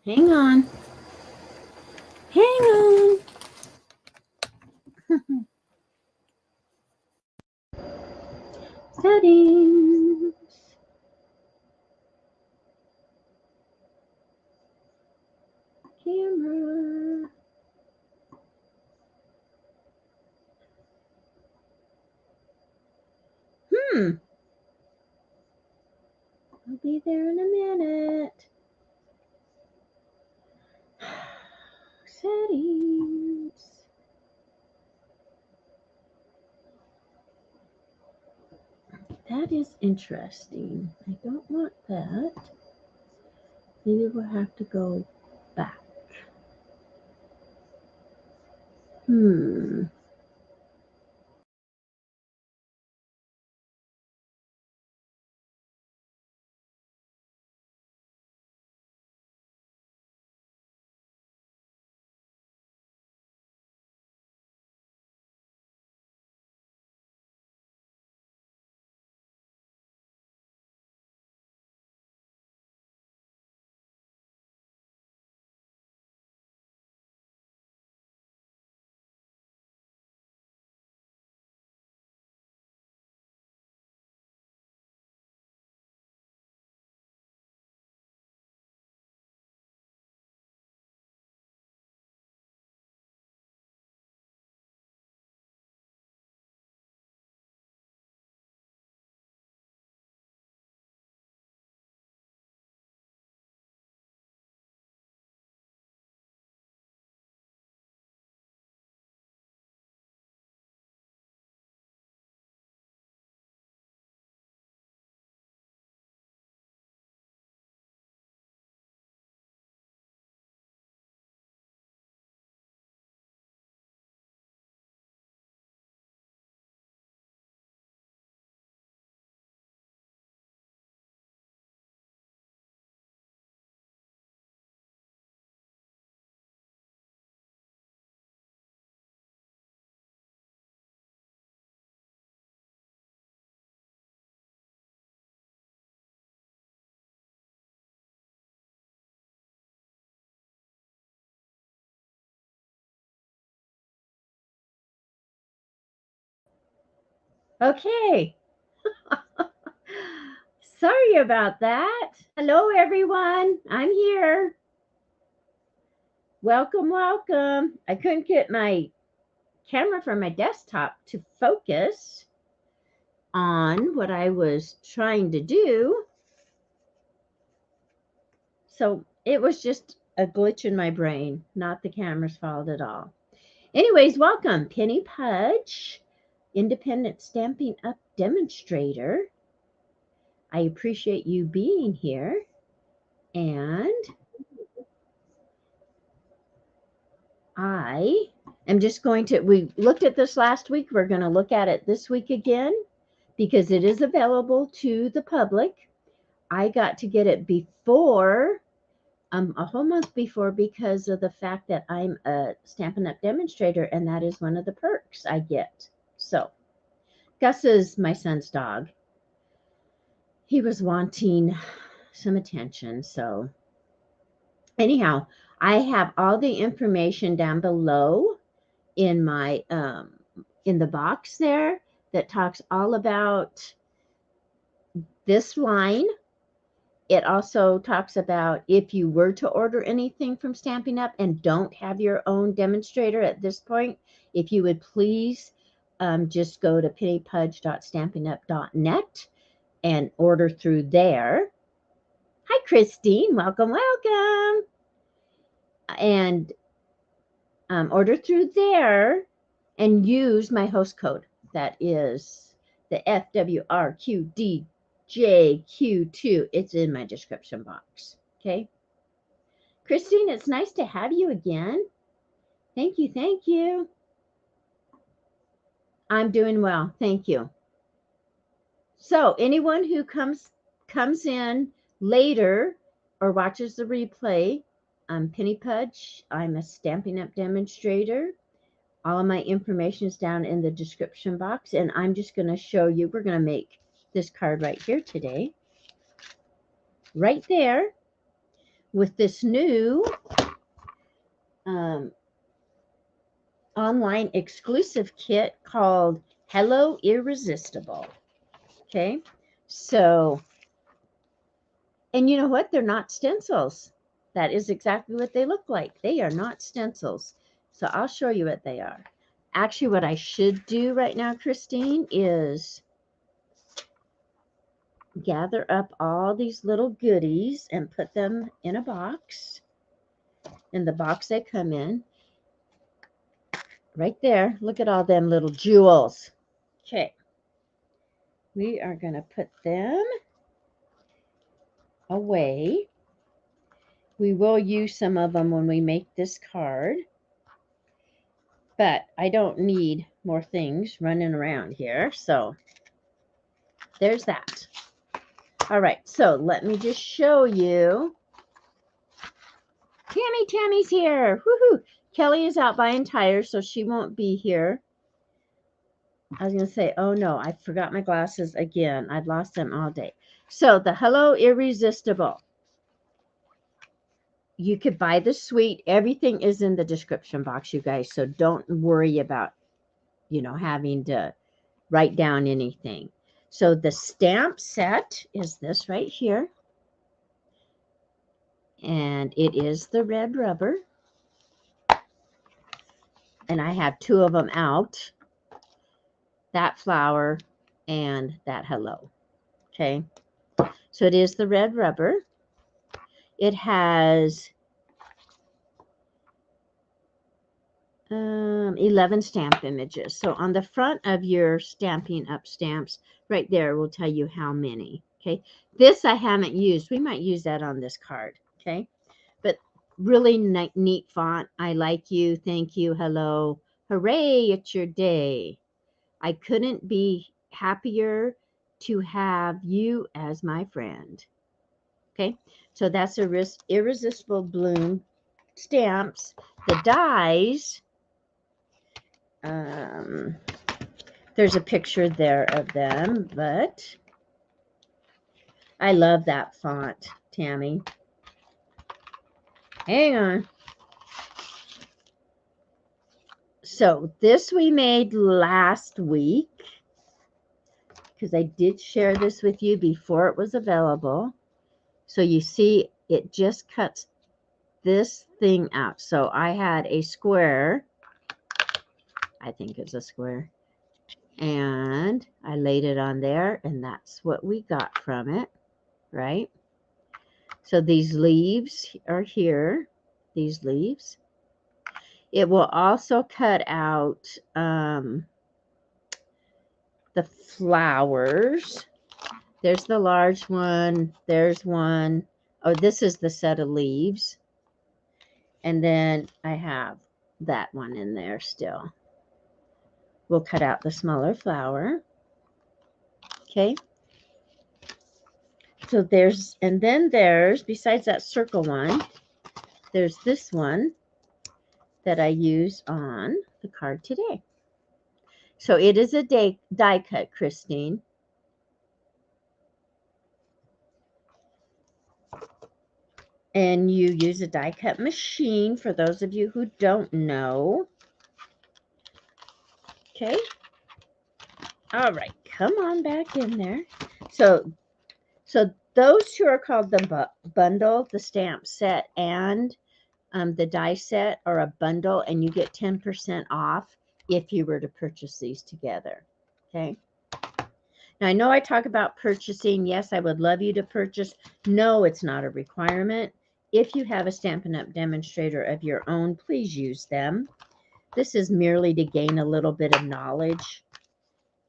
Hang on. Hang on. Settings. Camera. I'll be there in a minute. Settings. That is interesting. I don't want that. Maybe we'll have to go back. Okay. Sorry about that. Hello, everyone. I'm here. Welcome, welcome. I couldn't get my camera from my desktop to focus on what I was trying to do. So it was just a glitch in my brain, not the camera's fault at all. Anyways, welcome, Penny Pudge, independent Stampin' Up demonstrator. I appreciate you being here. And I am just going to, we looked at this last week. We're going to look at it this week again because it is available to the public. I got to get it before, a whole month before, because of the fact that I'm a Stampin' Up demonstrator, and that is one of the perks I get. So Gus is my son's dog. He was wanting some attention. So anyhow, I have all the information down below in my in the box there that talks all about this line. It also talks about if you were to order anything from Stampin' Up and don't have your own demonstrator at this point, if you would please just go to pennypudgestampinup.net and order through there. Hi, Christine. Welcome, welcome. And order through there and use my host code. That is the FWRQDJQ2. It's in my description box. Okay. Christine, it's nice to have you again. Thank you. Thank you. I'm doing well. Thank you. So anyone who comes in later or watches the replay, I'm Penny Pudge. I'm a Stampin' Up demonstrator. All of my information is down in the description box, and I'm just going to show you. We're going to make this card right here today. Right there. with this new online exclusive kit called Hello Irresistible. Okay, so, and you know what? They're not stencils. That is exactly what they look like. They are not stencils. So I'll show you what they are. Actually, what I should do right now, Christine, is gather up all these little goodies and put them in a box. In the box they come in. Right there. Look at all them little jewels. Okay. We are going to put them away. We will use some of them when we make this card. But I don't need more things running around here. So there's that. All right. So let me just show you. Tammy's here. Woohoo. Kelly is out buying tires, so she won't be here. I was going to say, oh no, I forgot my glasses again. I'd lost them all day. So the Hello Irresistible. You could buy the suite. Everything is in the description box, you guys. So don't worry about, having to write down anything. So the stamp set is this right here. And it is the red rubber. And I have two of them out. That flower and that hello. Okay. So it is the red rubber. It has 11 stamp images. So on the front of your Stampin' Up stamps, right there will tell you how many. Okay. This I haven't used. We might use that on this card. Okay. But really neat font. I like you. Thank you. Hello. Hooray. It's your day. I couldn't be happier to have you as my friend. Okay. So that's Irresistible Bloom stamps. The dies. There's a picture there of them, but I love that font, Tammy. Hang on. So this we made last week because I did share this with you before it was available. So you see it just cuts this thing out. So I had a square. I think it's a square. And I laid it on there, and that's what we got from it, right? So these leaves are here, these leaves. It will also cut out the flowers. There's the large one. There's one. Oh, this is the set of leaves. And then I have that one in there still. We'll cut out the smaller flower. Okay. So and then there's, besides that circle one, there's this one that I use on the card today. So it is a die cut, Christine. And you use a die cut machine for those of you who don't know. Okay. All right. Come on back in there. So those two are called the bundle, the stamp set, and the die set are a bundle, and you get 10% off if you were to purchase these together. Okay. Now, I know I talk about purchasing. Yes, I would love you to purchase. No, it's not a requirement. If you have a Stampin' Up! Demonstrator of your own, please use them. This is merely to gain a little bit of knowledge.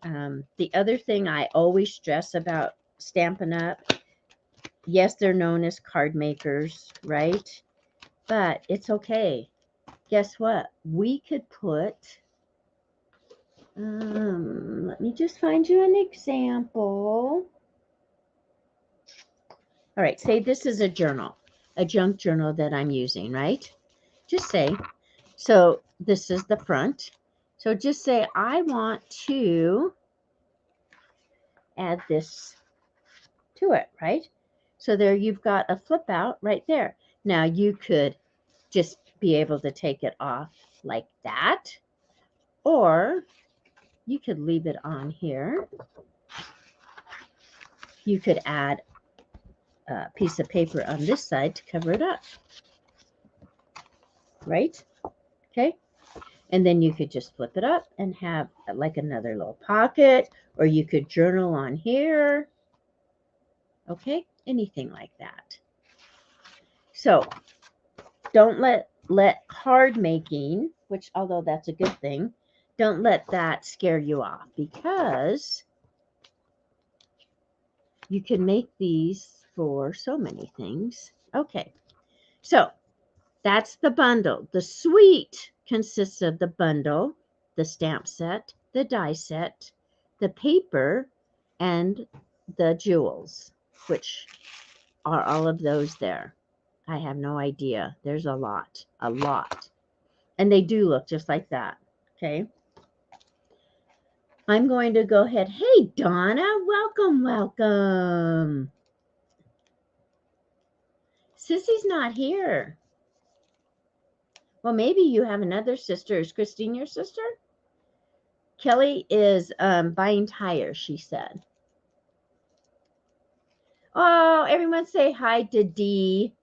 The other thing I always stress about Stampin' Up!, yes, they're known as card makers, right? But it's okay. Guess what? We could put, let me just find you an example. All right, say this is a journal, a junk journal that I'm using, right? Just say, so this is the front. So just say, I want to add this to it, right? So there you've got a flip out right there. Now you could just be able to take it off like that, or you could leave it on here. You could add a piece of paper on this side to cover it up, right? Okay. And then you could just flip it up and have like another little pocket, or you could journal on here. Okay, anything like that. So don't let card making, which although that's a good thing, don't let that scare you off, because you can make these for so many things. Okay, so that's the bundle. The suite consists of the bundle, the stamp set, the die set, the paper, and the jewels, which are all of those there. I have no idea. There's a lot. And they do look just like that. Okay. I'm going to go ahead. Hey, Donna, welcome, welcome. Sissy's not here. Well, maybe you have another sister. Is Christine your sister? Kelly is buying tires, she said. Oh, everyone say hi to Dee.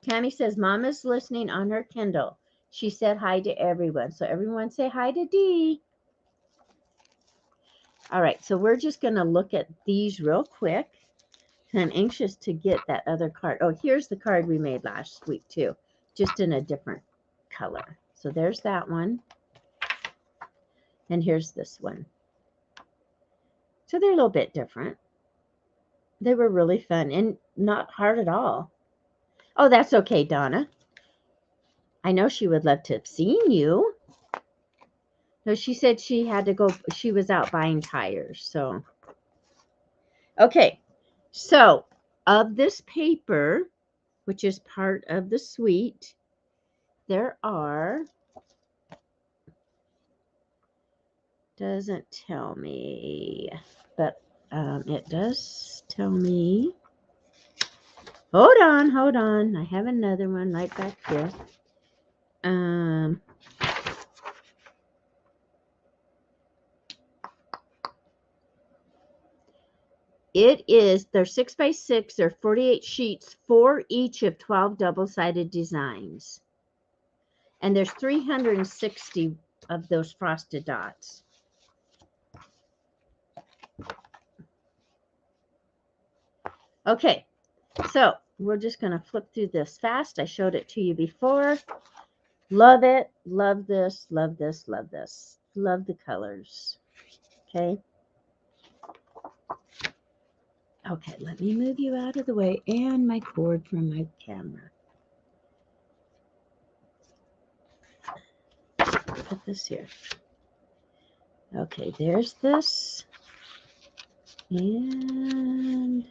Tammy says, Mama's listening on her Kindle. She said hi to everyone. So everyone say hi to Dee. All right, so we're just going to look at these real quick. I'm anxious to get that other card. Oh, here's the card we made last week too, just in a different color. So there's that one. And here's this one. So they're a little bit different. They were really fun and not hard at all. Oh, that's okay, Donna. I know she would love to have seen you. No, she said she had to go. She was out buying tires. So, okay. So, of this paper, which is part of the suite, there are, doesn't tell me, but it does tell me. Hold on. I have another one right back here. It is, they're 6x6, they're 48 sheets for each of 12 double-sided designs. And there's 360 of those frosted dots. Okay, so we're just going to flip through this fast. I showed it to you before. Love it. Love this. Love this. Love this. Love the colors. Okay. Okay, let me move you out of the way and my cord from my camera. Put this here. Okay, there's this. And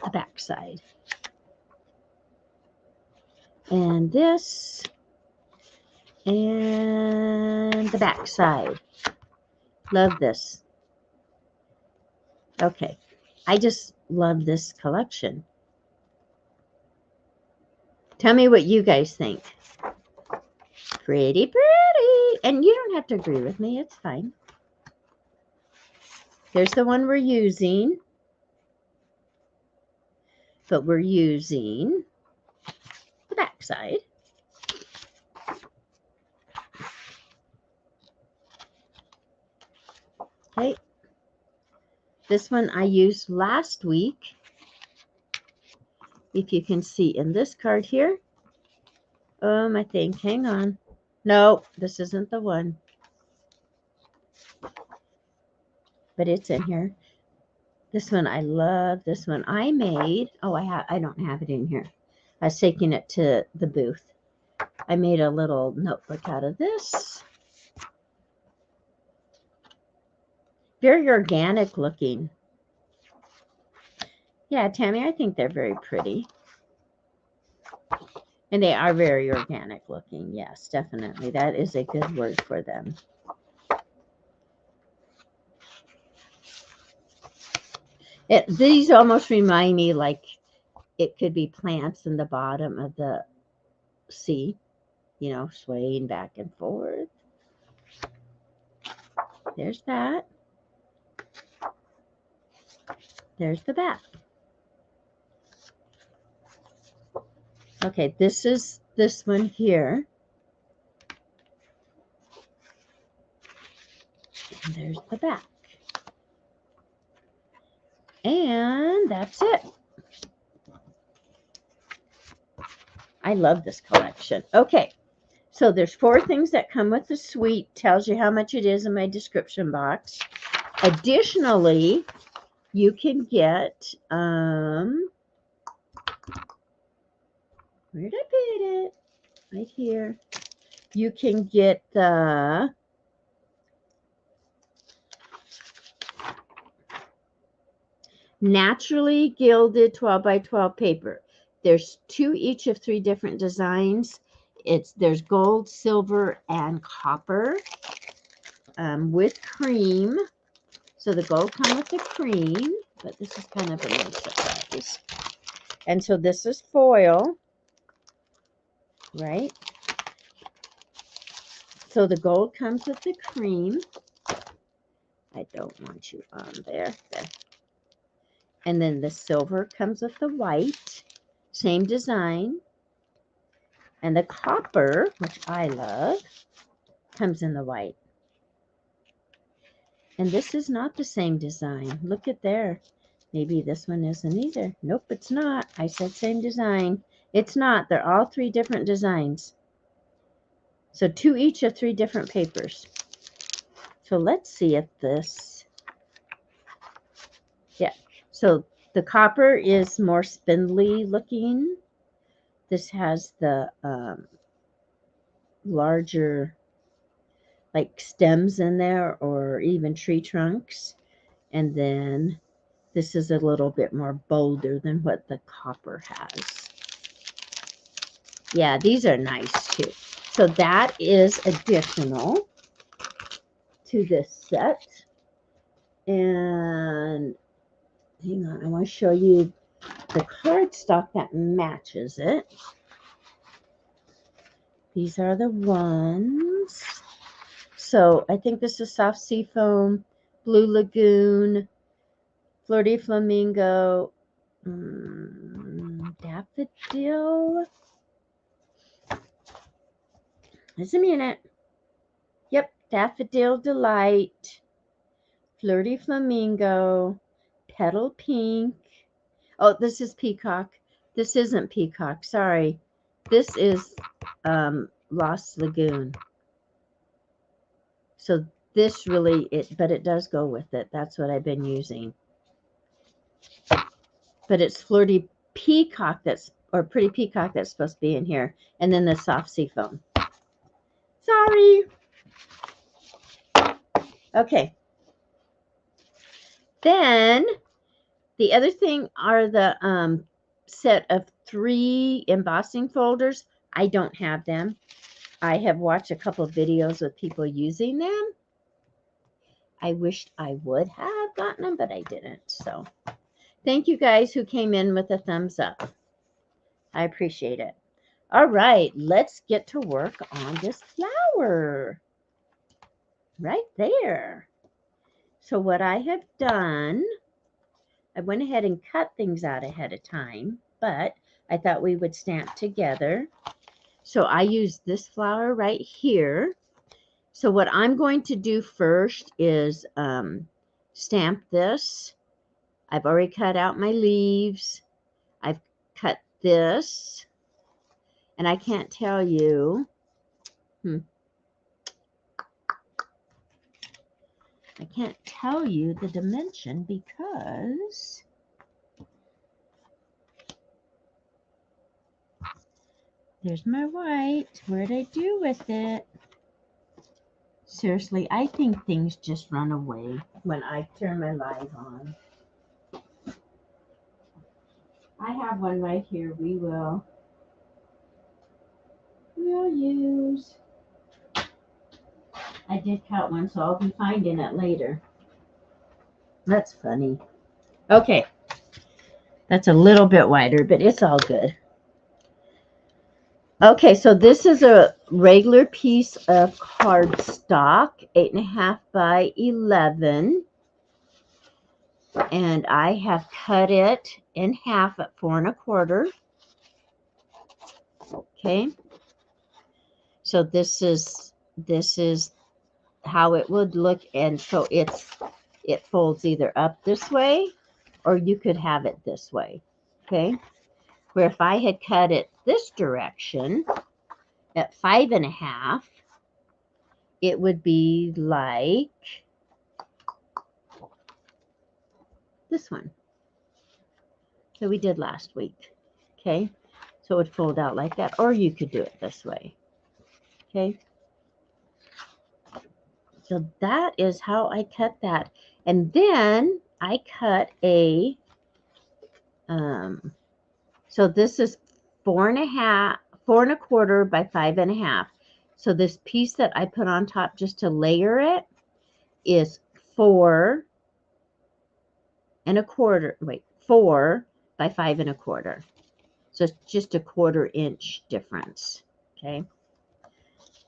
the back side. And this. And the back side. Love this. Okay, I just love this collection. Tell me what you guys think. Pretty. And you don't have to agree with me. It's fine. Here's the one we're using. But we're using the back side. Okay. This one I used last week. If you can see in this card here. I think. Hang on. No, this isn't the one. But it's in here. This one I love. This one I made. Oh, I don't have it in here. I was taking it to the booth. I made a little notebook out of this. Very organic looking. Yeah, Tammy, I think they're very pretty. And they are very organic looking. Yes, definitely. That is a good word for them. These almost remind me like it could be plants in the bottom of the sea, you know, swaying back and forth. There's that. There's the back. Okay, this is this one here. And there's the back. And that's it. I love this collection. Okay, so there's 4 things that come with the suite. Tells you how much it is in my description box. Additionally, you can get, where did I put it? Right here. You can get the naturally gilded 12 by 12 paper. There's 2 each of 3 different designs. There's gold, silver, and copper with cream. So the gold comes with the cream, but this is kind of a nice surprise. And so this is foil, right? So the gold comes with the cream. I don't want you on there. There. And then the silver comes with the white, same design. And the copper, which I love, comes in the white. And this is not the same design. Look at there. Maybe this one isn't either. Nope, it's not. I said same design. It's not. They're all 3 different designs. So 2 each of 3 different papers. So let's see if this, yeah. So the copper is more spindly looking. This has the larger like stems in there or even tree trunks. And then this is a little bit more bolder than what the copper has. Yeah, these are nice too. So that is additional to this set. And hang on, I want to show you the cardstock that matches it. These are the ones. So I think this is Soft Sea Foam, Blue Lagoon, Flirty Flamingo, Daffodil. Just a minute. Yep, Daffodil Delight, Flirty Flamingo, Petal Pink. Oh, this is Peacock. This isn't Peacock, sorry. This is Lost Lagoon. So this really, but it does go with it. That's what I've been using. But it's Flirty Peacock or Pretty Peacock that's supposed to be in here. And then the Soft Sea Foam. Sorry. Okay. Then the other thing are the set of 3 embossing folders. I don't have them. I have watched a couple of videos with people using them. I wished I would have gotten them, but I didn't. So thank you guys who came in with a thumbs up. I appreciate it. All right, let's get to work on this flower. Right there. So what I have done, I went ahead and cut things out ahead of time, but I thought we would stamp together. So I used this flower right here. So what I'm going to do first is stamp this. I've already cut out my leaves. I've cut this. And I can't tell you. I can't tell you the dimension because there's my white. What did I do with it? Seriously, I think things just run away when I turn my light on. I have one right here. We'll use. I did cut one, so I'll be finding it later. That's funny. Okay. That's a little bit wider, but it's all good. Okay, so this is a regular piece of cardstock, 8.5 by 11. And I have cut it in half at 4 1/4. Okay. So this is how it would look, and so it folds either up this way or you could have it this way. Okay. Where if I had cut it this direction at 5 1/2, it would be like this one that we did last week. Okay. So it would fold out like that, or you could do it this way. Okay. So that is how I cut that. And then I cut a, so this is 4 1/4 by 5 1/2. So this piece that I put on top just to layer it is 4 by 5 1/4. So it's just a 1/4 inch difference. Okay.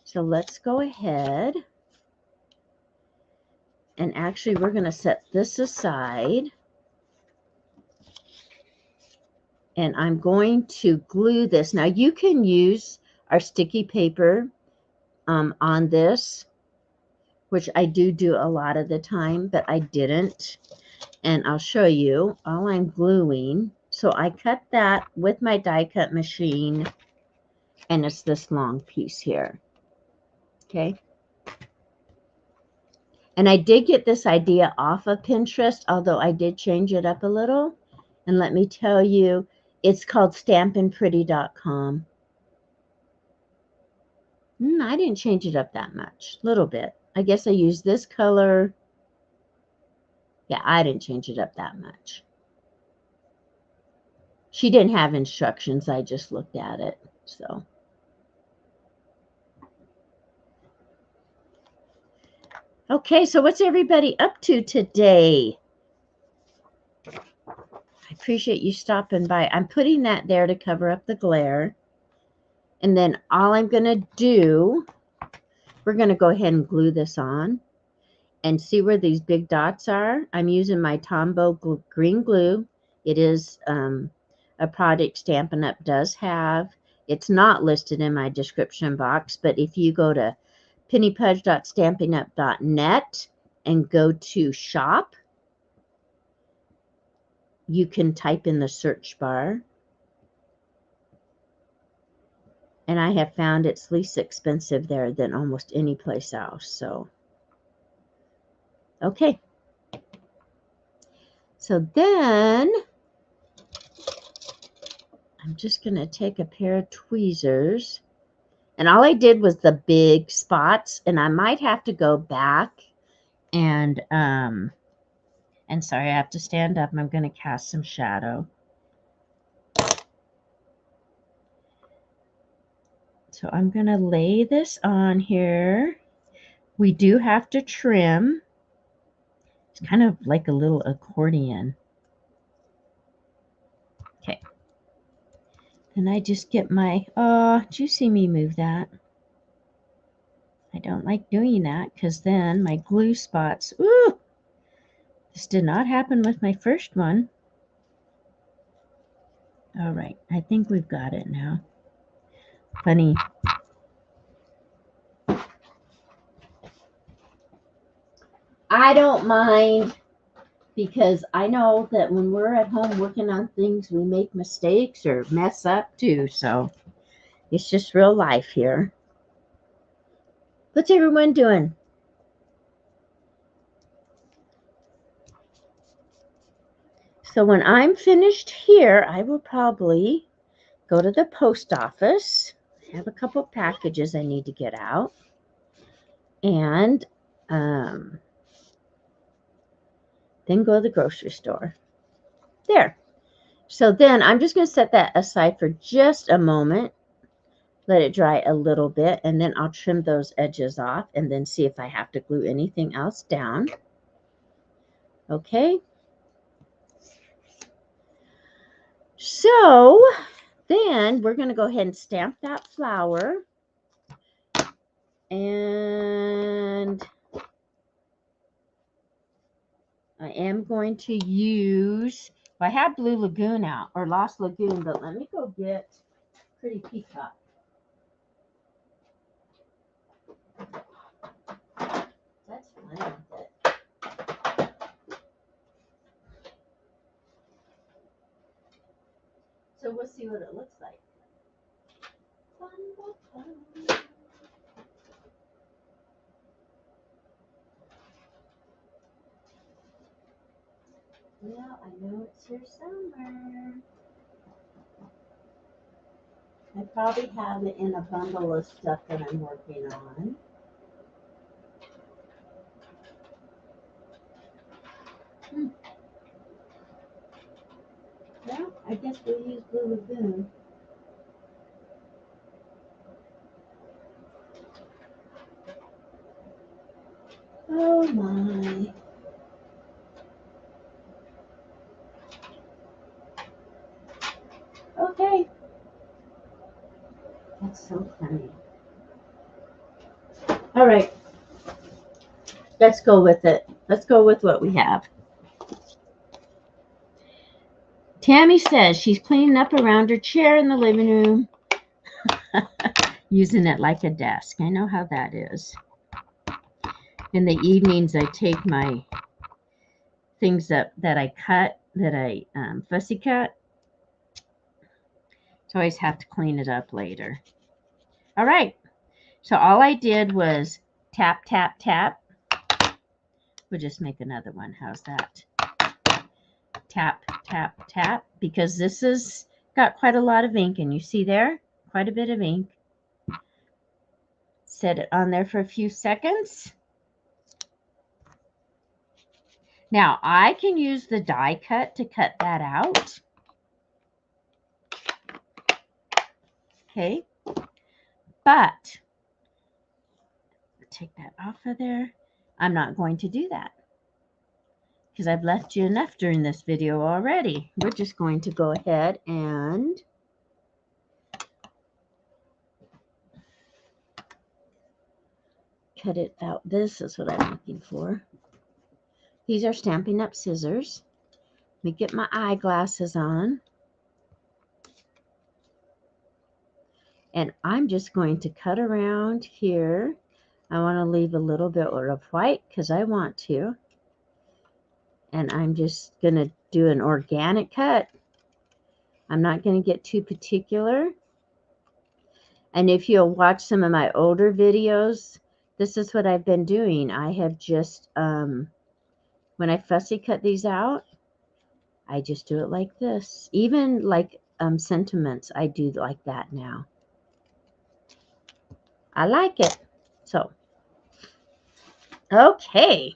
So let's go ahead. And actually, we're going to set this aside. And I'm going to glue this. Now, you can use our sticky paper on this, which I do a lot of the time, but I didn't. And I'll show you all I'm gluing. So I cut that with my die cut machine, and it's this long piece here. Okay. And I did get this idea off of Pinterest, although I did change it up a little. And let me tell you, it's called stampinpretty.com. I didn't change it up that much. A little bit. I guess I used this color. Yeah, I didn't change it up that much. She didn't have instructions. I just looked at it. So. Okay, so what's everybody up to today? I appreciate you stopping by. I'm putting that there to cover up the glare. And then all I'm going to do, we're going to go ahead and glue this on. And see where these big dots are? I'm using my Tombow green glue. It is a product Stampin' Up! Does have. It's not listed in my description box, but if you go to pennypudge.stampinup.net and go to shop, you can type in the search bar. And I have found it's least expensive there than almost any place else. So, okay. So then I'm just going to take a pair of tweezers. And all I did was the big spots. And I might have to go back and sorry, I have to stand up. I'm going to cast some shadow. So I'm going to lay this on here. We do have to trim. It's kind of like a little accordion. Okay. And I just get my, did you see me move that? I don't like doing that because then my glue spots, ooh, this did not happen with my first one. All right, I think we've got it now. Funny. I don't mind because I know that when we're at home working on things, we make mistakes or mess up too. So it's just real life here. What's everyone doing? So when I'm finished here, I will probably go to the post office. I have a couple packages I need to get out. And then go to the grocery store. There. So then I'm just going to set that aside for just a moment. Let it dry a little bit, and then I'll trim those edges off and then see if I have to glue anything else down. Okay. So then we're going to go ahead and stamp that flower. And I am going to use, I have Blue Lagoon out, or Lost Lagoon, but let me go get Pretty Peacock. That's fun. So we'll see what it looks like. Yeah, I know it's here somewhere. I probably have it in a bundle of stuff that I'm working on. Well, I guess we'll use Blue Lagoon. Oh my. Okay. That's so funny. All right. Let's go with it. Let's go with what we have. Tammy says she's cleaning up around her chair in the living room, using it like a desk. I know how that is. In the evenings, I take my things up that I cut, that I fussy cut. So I always have to clean it up later. All right. So all I did was tap, tap, tap. We'll just make another one. How's that? Tap, tap, tap. Because this has got quite a lot of ink. And you see there? Quite a bit of ink. Set it on there for a few seconds. Now, I can use the die cut to cut that out. Okay. But, take that off of there. I'm not going to do that, because I've left you enough during this video already. We're just going to go ahead and cut it out. This is what I'm looking for. These are Stampin' Up! Scissors. Let me get my eyeglasses on. And I'm just going to cut around here. I want to leave a little bit of white because I want to. And I'm just going to do an organic cut. I'm not going to get too particular. And if you'll watch some of my older videos, this is what I've been doing. I have just, when I fussy cut these out, I just do it like this. Even like sentiments, I do like that now. I like it. So, okay.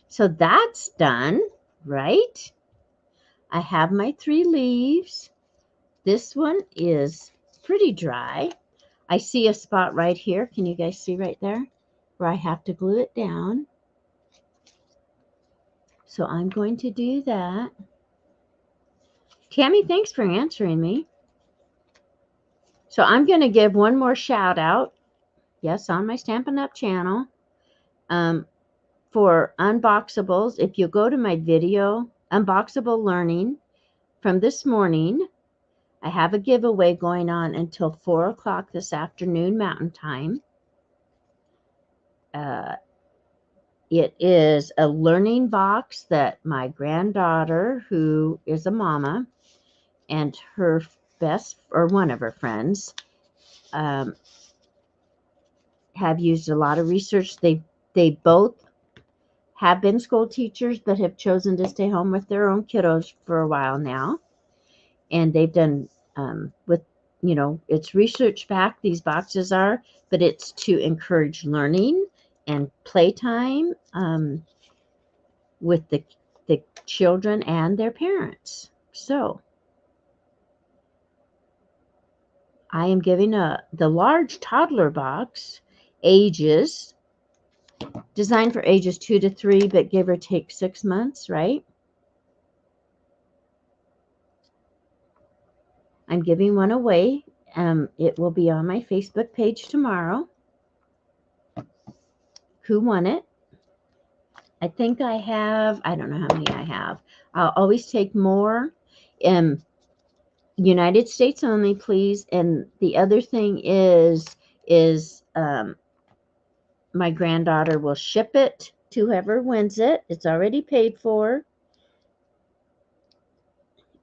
So that's done, right? I have my 3 leaves. This one is pretty dry. I see a spot right here. Can you guys see right there? Where I have to glue it down. So I'm going to do that. Tammy, thanks for answering me. So I'm going to give one more shout out. Yes, on my Stampin' Up! Channel. For Unboxables. If you go to my video, Unboxable Learning, from this morning, I have a giveaway going on until 4 o'clock this afternoon, Mountain Time. It is a learning box that my granddaughter, who is a mama, and her best, or one of her friends, have used a lot of research. They both have been school teachers, but have chosen to stay home with their own kiddos for a while now. And they've done with, you know, it's research backed, these boxes are, but it's to encourage learning and playtime with the children and their parents. So I am giving the large toddler box, ages, designed for ages 2 to 3, but give or take 6 months, right? I'm giving one away. It will be on my Facebook page tomorrow. Who won it? I think I have, I don't know how many I have. I'll always take more. United States only, please. And the other thing is my granddaughter will ship it to whoever wins it. It's already paid for.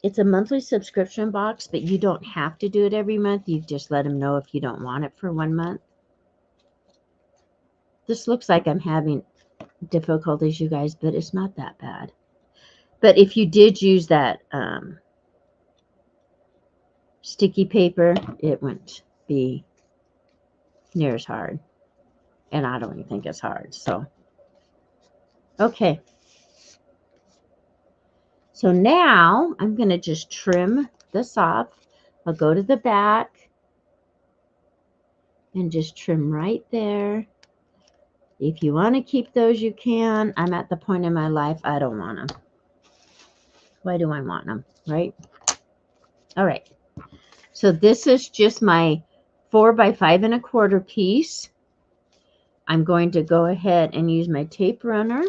It's a monthly subscription box, but you don't have to do it every month. You just let them know if you don't want it for 1 month. This looks like I'm having difficulties, you guys, but it's not that bad. But if you did use that sticky paper, it wouldn't be near as hard. And I don't even think it's hard. So, okay. So now I'm going to just trim this off. I'll go to the back and just trim right there. If you want to keep those, you can. I'm at the point in my life I don't want them. Why do I want them, right? All right. So this is just my 4 by 5 1/4 piece. I'm going to go ahead and use my tape runner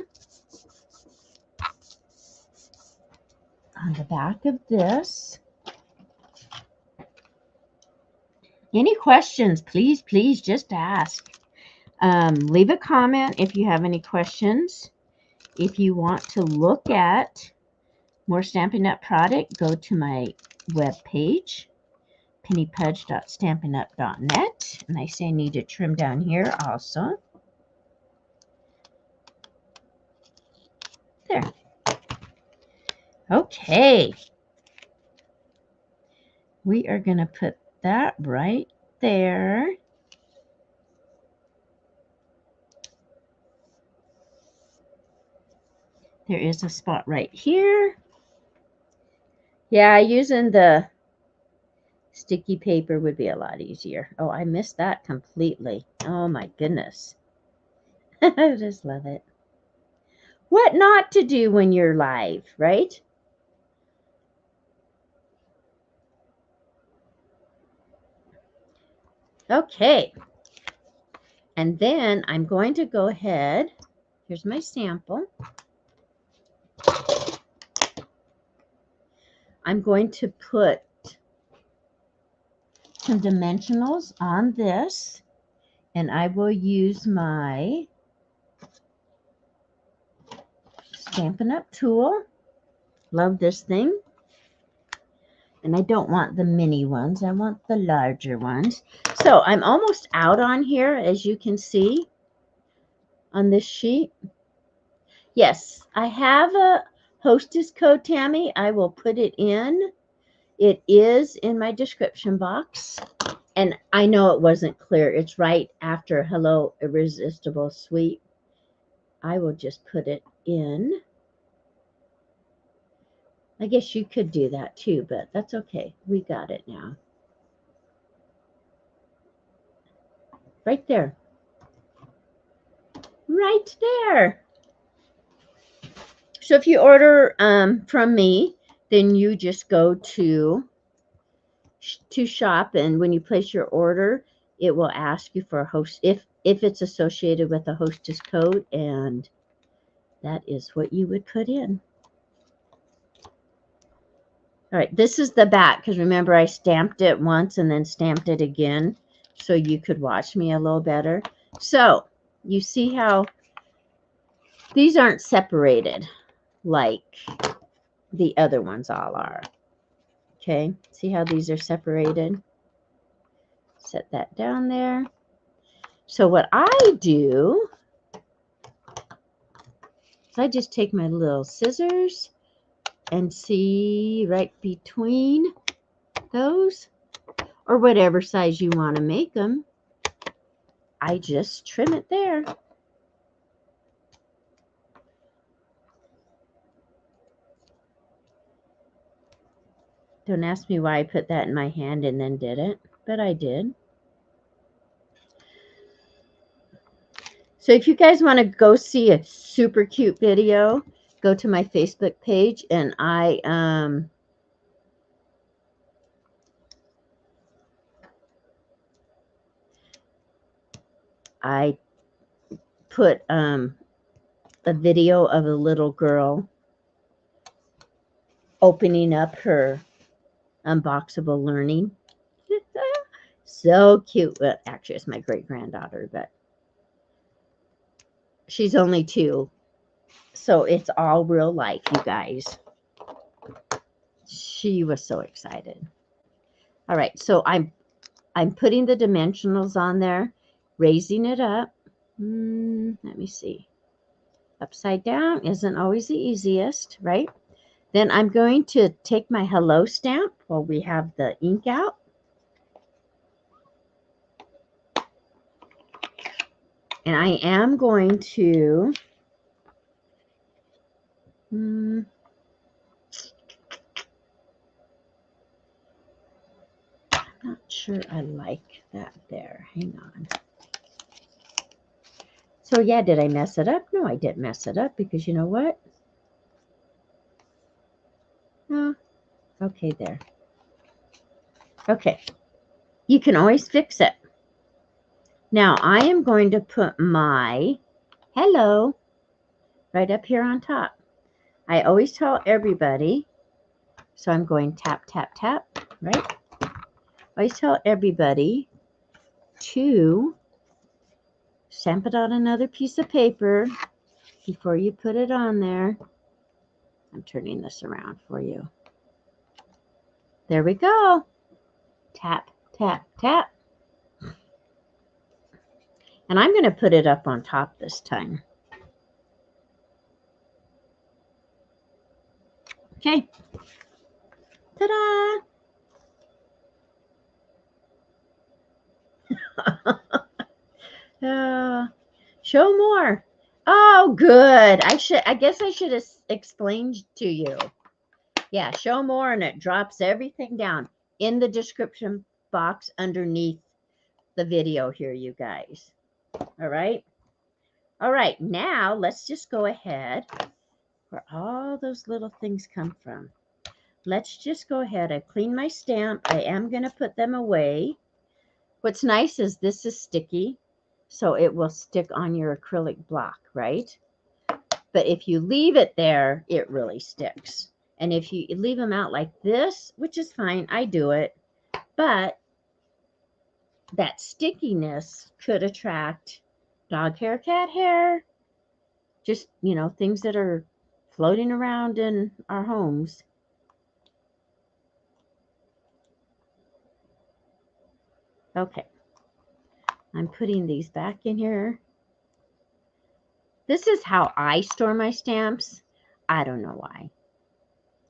on the back of this. Any questions, please just ask. Leave a comment if you have any questions. If you want to look at more Stampin' Up! Product, go to my web page, pennypudgestamps.net. And I say I need to trim down here also. There. Okay. We are going to put that right there. There is a spot right here. Yeah, using the sticky paper would be a lot easier. Oh, I missed that completely. Oh my goodness. I just love it. What not to do when you're live, right? Okay. And then I'm going to go ahead. Here's my sample. I'm going to put some dimensionals on this, and I will use my Stampin' Up! Tool. Love this thing. And I don't want the mini ones. I want the larger ones. So I'm almost out on here, as you can see on this sheet. Yes, I have a hostess code, Tammy. I will put it in. It is in my description box. And I know it wasn't clear. It's right after Hello Irresistible Sweet. I will just put it in. I guess you could do that too, but that's okay. We got it now. Right there. Right there. So if you order from me, then you just go to shop, and when you place your order, it will ask you for a host if it's associated with a hostess code, and that is what you would put in. All right, this is the back, because remember I stamped it once and then stamped it again so you could watch me a little better. So you see how these aren't separated like the other ones all are. Okay, see how these are separated? Set that down there. So what I do is I just take my little scissors and see right between those, or whatever size you want to make them. I just trim it there. Don't ask me why I put that in my hand and then did it, but I did. So if you guys want to go see a super cute video, go to my Facebook page, and I I put a video of a little girl opening up her unboxable learning. So cute. Well, actually, it's my great-granddaughter, but she's only 2. So it's all real life, you guys. She was so excited. All right, so I'm putting the dimensionals on there, raising it up. Let me see. Upside down isn't always the easiest, right? Then I'm going to take my hello stamp while we have the ink out. And I am going to I'm not sure I like that there. Hang on. So yeah, did I mess it up? No, I didn't mess it up because you know what? No. Okay, there. Okay. You can always fix it. Now I am going to put my hello right up here on top. I always tell everybody, so I'm going tap, tap, tap, right? I always tell everybody to stamp it on another piece of paper before you put it on there. I'm turning this around for you. There we go. Tap, tap, tap. And I'm going to put it up on top this time. Okay. Ta-da! Show more. Oh, good. I guess I should have explained to you. Yeah, show more, and it drops everything down in the description box underneath the video here, you guys. All right. All right. Now let's just go ahead where all those little things come from. Let's just go ahead. I cleaned my stamp. I am going to put them away. What's nice is this is sticky, so it will stick on your acrylic block, right? But if you leave it there, it really sticks. And if you leave them out like this, which is fine, I do it, but that stickiness could attract dog hair, cat hair, just, you know, things that are floating around in our homes. Okay. I'm putting these back in here. This is how I store my stamps. I don't know why.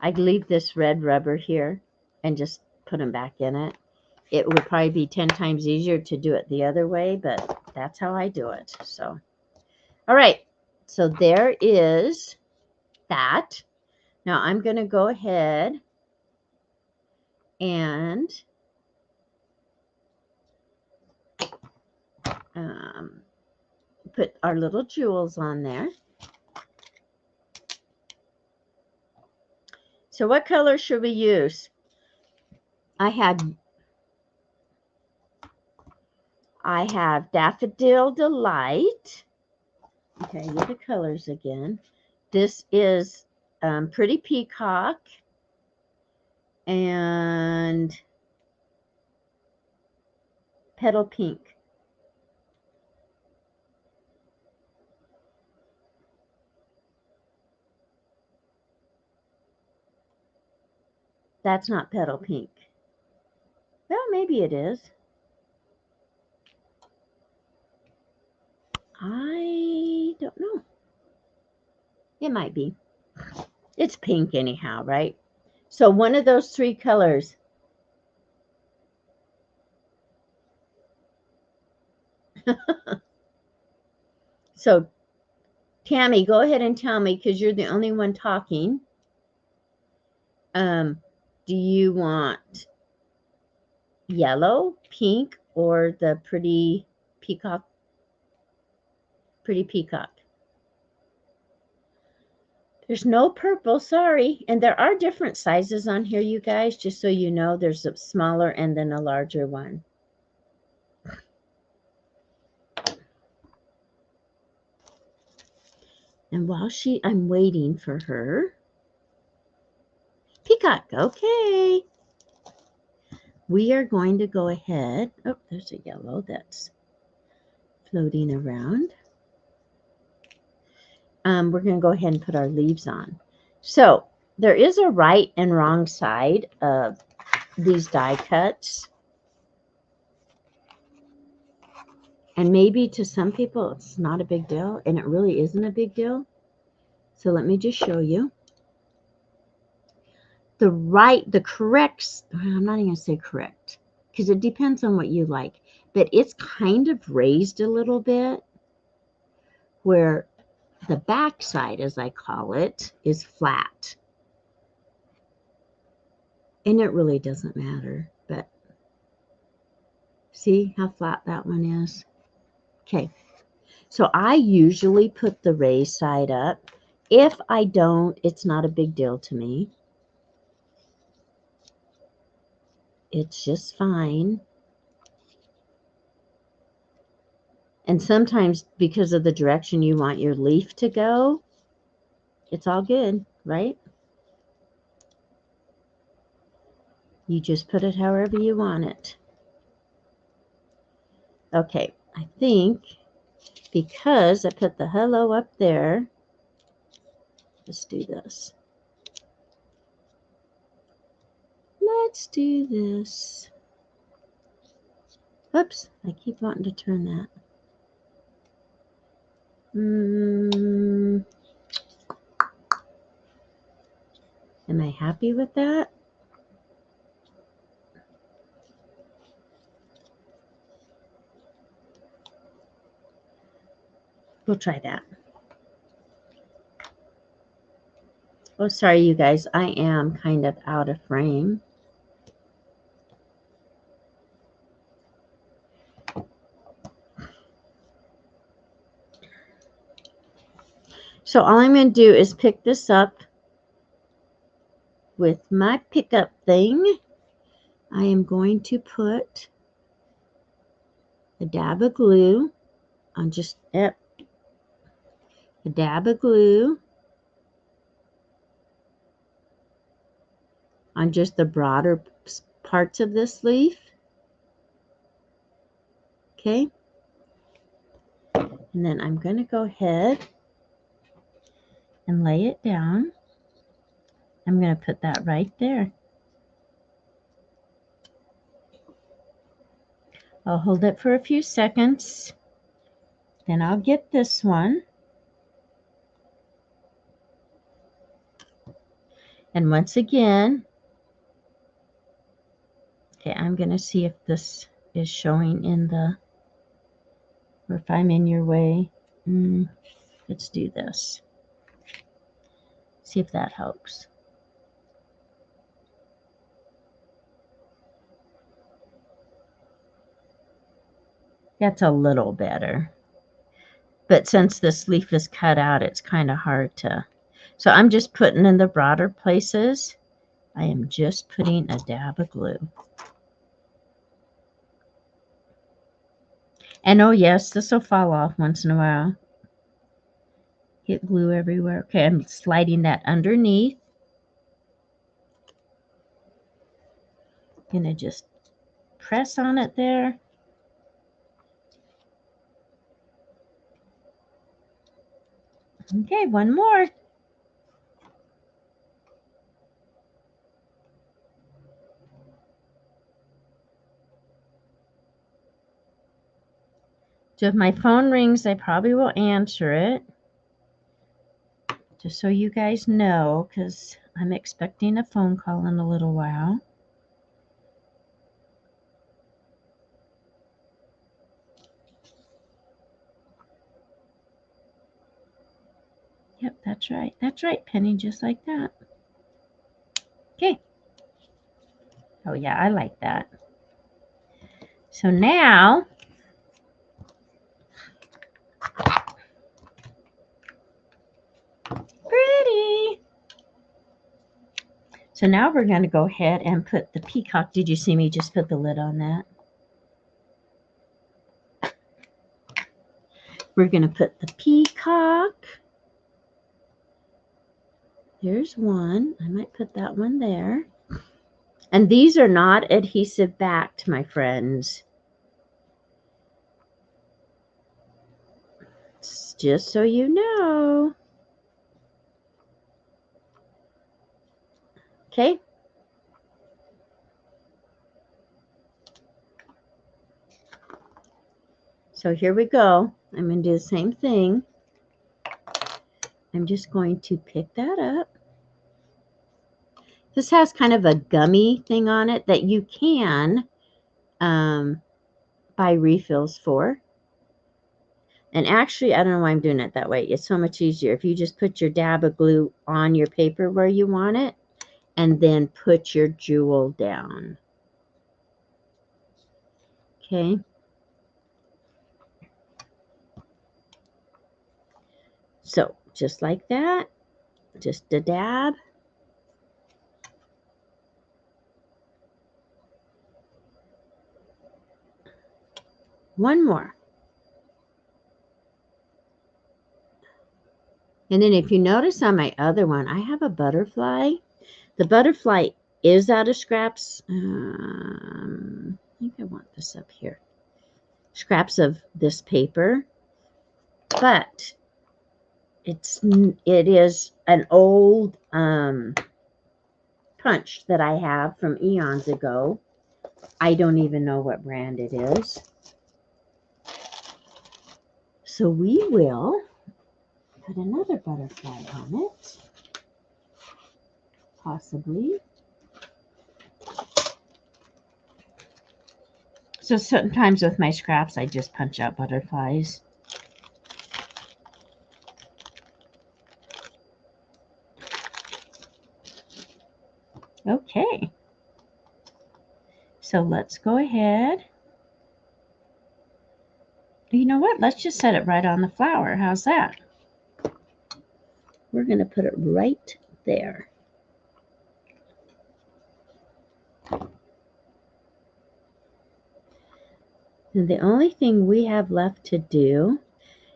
I'd leave this red rubber here and just put them back in it. It would probably be 10 times easier to do it the other way, but that's how I do it. So, all right. So there is that. Now I'm going to go ahead and put our little jewels on there. So what color should we use? I have Daffodil Delight. Okay, get the colors again. This is Pretty Peacock and Petal Pink. That's not Petal Pink. Well, maybe it is. I don't know. It might be. It's pink anyhow, right? So one of those 3 colors. So, Tammy, go ahead and tell me, because you're the only one talking. Do you want yellow, pink, or the Pretty Peacock? Pretty Peacock. There's no purple, sorry. And there are different sizes on here, you guys, just so you know. There's a smaller and then a larger one. And while I'm waiting for her, peacock, okay. We are going to go ahead. Oh, there's a yellow that's floating around. We're going to go ahead and put our leaves on. So there is a right and wrong side of these die cuts. And maybe to some people it's not a big deal, and it really isn't a big deal. So let me just show you. The correct, I'm not even going to say correct, because it depends on what you like, but it's kind of raised a little bit, where the back side, as I call it, is flat. And it really doesn't matter, but see how flat that one is? Okay, so I usually put the raised side up. If I don't, it's not a big deal to me. It's just fine. And sometimes because of the direction you want your leaf to go, it's all good, right? You just put it however you want it. Okay, I think because I put the hello up there, let's do this. Let's do this. Oops, I keep wanting to turn that. Am I happy with that? We'll try that. Oh, sorry, you guys. I am kind of out of frame. So all I'm going to do is pick this up with my pickup thing. I am going to put a dab of glue on just a dab of glue on just the broader parts of this leaf. Okay. And then I'm going to go ahead and lay it down. I'm going to put that right there. I'll hold it for a few seconds. Then I'll get this one. And once again, okay, I'm going to see if this is showing in the, or if I'm in your way. Let's do this. See if that helps. That's a little better. But since this leaf is cut out, it's kind of hard to. So I'm just putting in the broader places. I am just putting a dab of glue. And oh yes, this will fall off once in a while. Get glue everywhere. Okay, I'm sliding that underneath. Gonna just press on it there. Okay, one more. So if my phone rings, I probably will answer it. Just so you guys know, because I'm expecting a phone call in a little while. Yep, that's right. That's right, Penny, just like that. Okay. Oh, yeah, I like that. So now, pretty. So now we're going to go ahead and put the peacock. Did you see me just put the lid on that? We're going to put the peacock There's one. I might put that one there. And these are not adhesive backed, my friends. Just so you know. Okay. So here we go. I'm going to do the same thing. I'm just going to pick that up. This has kind of a gummy thing on it that you can buy refills for. And actually, I don't know why I'm doing it that way. It's so much easier if you just put your dab of glue on your paper where you want it and then put your jewel down. Okay. So just like that, just a dab. One more. And then if you notice on my other one, I have a butterfly. The butterfly is out of scraps. I think I want this up here. Scraps of this paper. But it is an old punch that I have from eons ago. I don't even know what brand it is. So we will put another butterfly on it, possibly. So sometimes with my scraps, I just punch out butterflies. Okay. So let's go ahead. You know what? Let's just set it right on the flower. How's that? We're going to put it right there. And the only thing we have left to do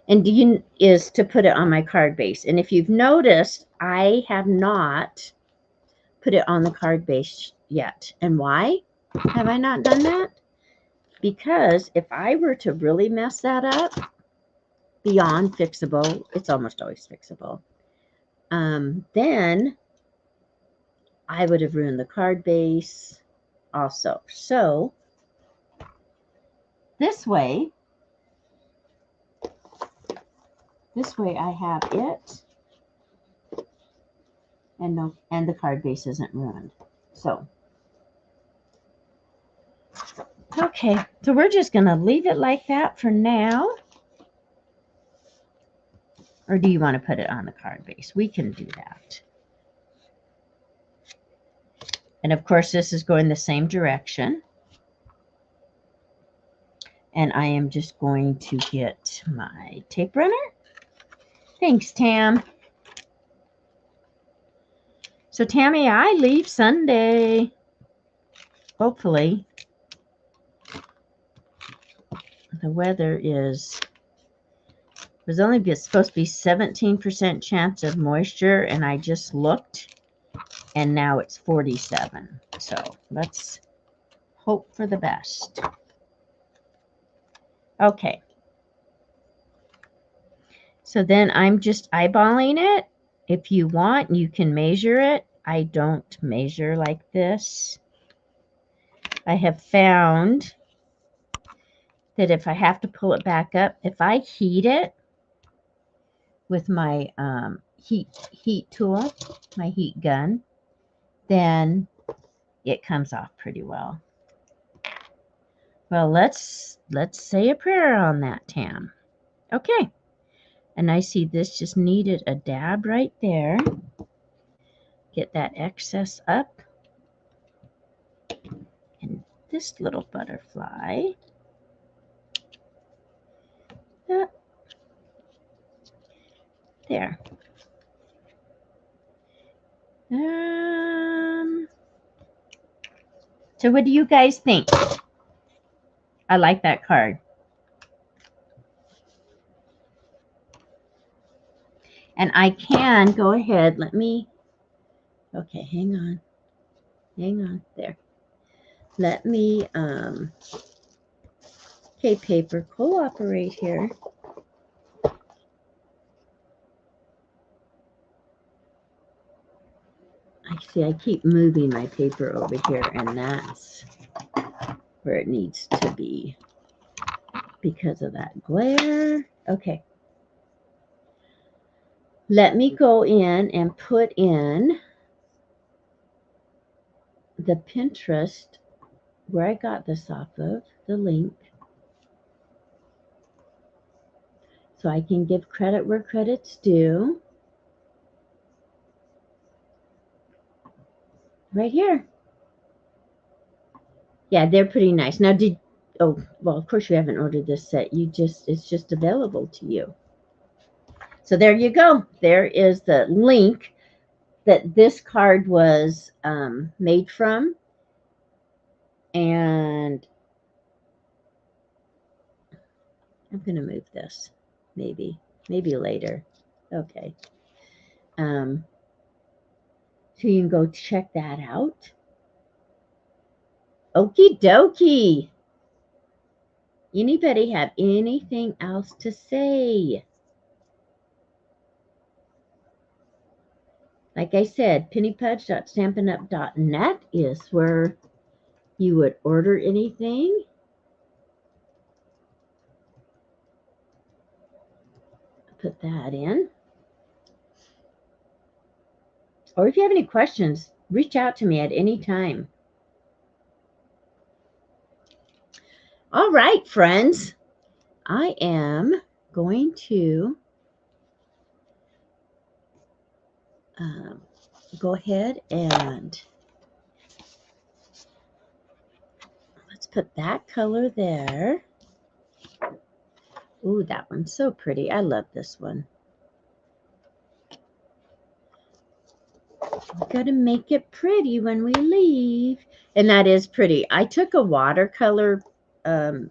is to put it on my card base. And if you've noticed, I have not put it on the card base yet. And why have I not done that? Because if I were to really mess that up, beyond fixable, it's almost always fixable, then I would have ruined the card base also. So this way I have it, and the card base isn't ruined. So okay, so we're just going to leave it like that for now. Or do you want to put it on the card base? We can do that. And of course, this is going the same direction. And I am just going to get my tape runner. Thanks, Tam. So, Tammy, I leave Sunday. Hopefully. The weather was only supposed to be 17% chance of moisture, and I just looked, and now it's 47. So let's hope for the best. Okay. So then I'm just eyeballing it. If you want, you can measure it. I don't measure like this. I have found that if I have to pull it back up, if I heat it with my heat tool, my heat gun, then it comes off pretty well. Well, let's say a prayer on that, Tam. Okay. And I see this just needed a dab right there. Get that excess up. And this little butterfly. There. So what do you guys think? I like that card. And I can go ahead. Let me Okay, hang on. Hang on. There. Let me, okay, paper, cooperate here. I see I keep moving my paper over here, and that's where it needs to be because of that glare. Okay. Let me go in and put in the Pinterest where I got this off of, the link, so I can give credit where credit's due. Right here. Yeah, they're pretty nice. Now, oh, well, of course you haven't ordered this set. It's just available to you. So there you go. There is the link that this card was made from. And I'm going to move this maybe later. Okay. So you can go check that out. Okie dokie. Anybody have anything else to say? Like I said, pennypudgestamps.net is where you would order anything. Put that in. Or if you have any questions, reach out to me at any time. All right, friends. I am going to go ahead and let's put that color there. Ooh, that one's so pretty. I love this one. We got to make it pretty when we leave. And that is pretty. I took a watercolor or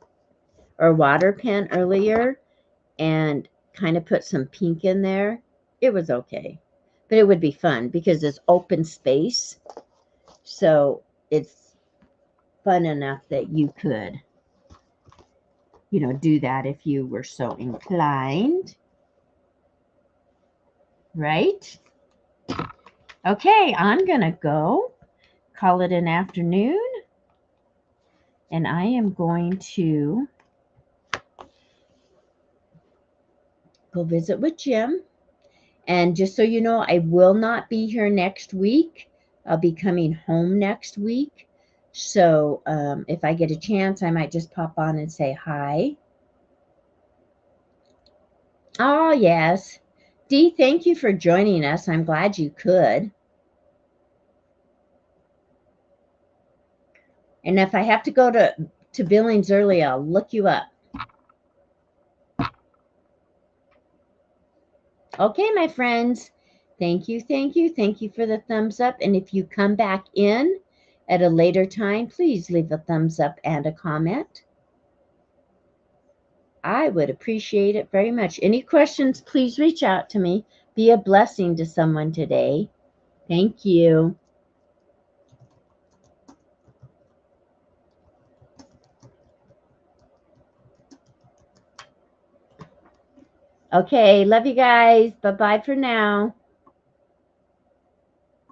water pen earlier and kind of put some pink in there. It was okay. But it would be fun because it's open space. So it's fun enough that you could, you know, do that if you were so inclined. Right? Okay, I'm going to go call it an afternoon. And I am going to go visit with Jim. And just so you know, I will not be here next week. I'll be coming home next week. So if I get a chance, I might just pop on and say hi. Oh, yes. Dee, thank you for joining us. I'm glad you could. And if I have to go to Billings early, I'll look you up. Okay, my friends. Thank you, thank you, thank you for the thumbs up. And if you come back in at a later time, please leave a thumbs up and a comment. I would appreciate it very much. Any questions, please reach out to me. Be a blessing to someone today. Thank you. Okay, love you guys. Bye-bye for now.